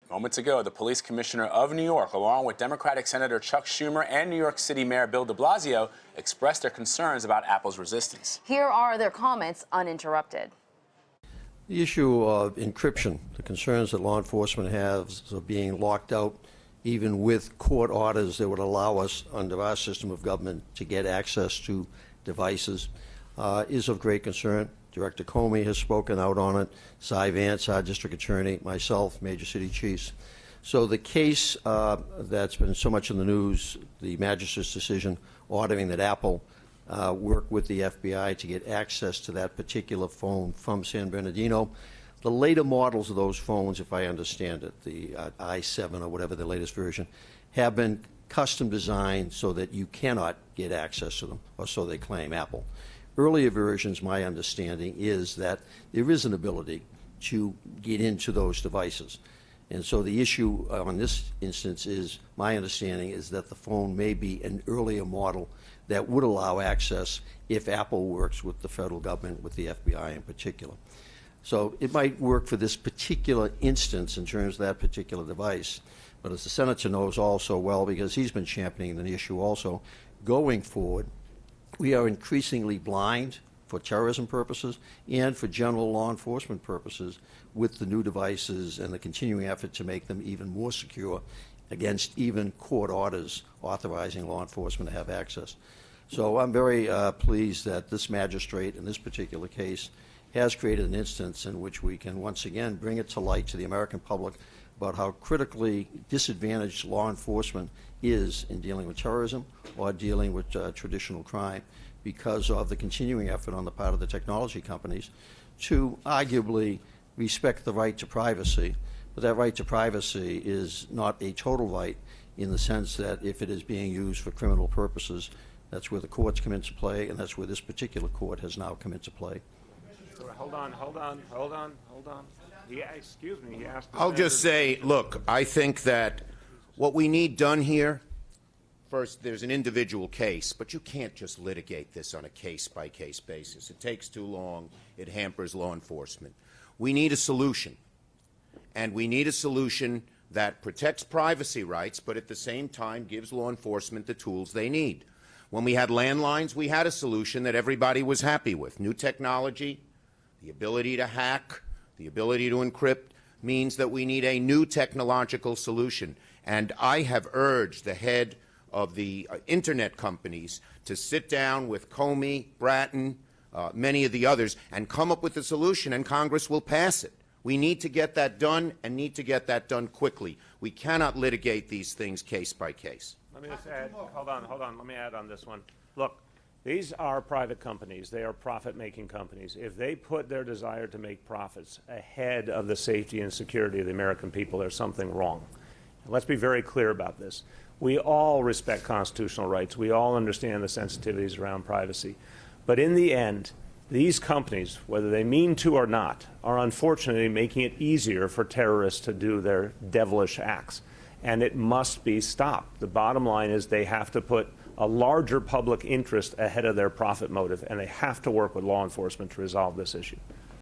Moments ago, the police commissioner of New York, along with Democratic Senator Chuck Schumer and New York City Mayor Bill de Blasio, expressed their concerns about Apple's resistance. Here are their comments uninterrupted. The issue of encryption, the concerns that law enforcement has of being locked out, even with court orders that would allow us, under our system of government, to get access to devices, is of great concern. Director Comey has spoken out on it, Cy Vance, our district attorney, myself, major city chiefs. So the case that's been so much in the news, the magistrate's decision ordering that Apple work with the FBI to get access to that particular phone from San Bernardino. The later models of those phones, if I understand it, the i7 or whatever the latest version, have been custom designed so that you cannot get access to them, or so they claim, Apple. Earlier versions, my understanding is that there is an ability to get into those devices. And so the issue on this instance is, my understanding is that the phone may be an earlier model that would allow access if Apple works with the federal government, with the FBI in particular. So it might work for this particular instance in terms of that particular device. But as the senator knows also well, because he's been championing the issue also, going forward, we are increasingly blind for terrorism purposes and for general law enforcement purposes with the new devices and the continuing effort to make them even more secure against even court orders authorizing law enforcement to have access. So I'm very pleased that this magistrate in this particular case has created an instance in which we can once again bring it to light to the American public about how critically disadvantaged law enforcement is in dealing with terrorism or dealing with traditional crime because of the continuing effort on the part of the technology companies to arguably respect the right to privacy. But that right to privacy is not a total right in the sense that if it is being used for criminal purposes, that's where the courts come into play, and that's where this particular court has now come into play. Hold on. Excuse me, he asked. I'll just say, look, I think that what we need done here, first, there's an individual case, but you can't just litigate this on a case-by-case basis. It takes too long. It hampers law enforcement. We need a solution, and we need a solution that protects privacy rights, but at the same time gives law enforcement the tools they need. When we had landlines, we had a solution that everybody was happy with. New technology, the ability to hack, the ability to encrypt means that we need a new technological solution. And I have urged the head of the internet companies to sit down with Comey, Bratton, many of the others, and come up with a solution, and Congress will pass it. We need to get that done, and need to get that done quickly. We cannot litigate these things case by case. Let me just add, hold on, let me add on this one. Look, these are private companies. They are profit-making companies. If they put their desire to make profits ahead of the safety and security of the American people, there's something wrong. Let's be very clear about this. We all respect constitutional rights. We all understand the sensitivities around privacy. But in the end, these companies, whether they mean to or not, are unfortunately making it easier for terrorists to do their devilish acts. And it must be stopped. The bottom line is they have to put a larger public interest ahead of their profit motive, and they have to work with law enforcement to resolve this issue.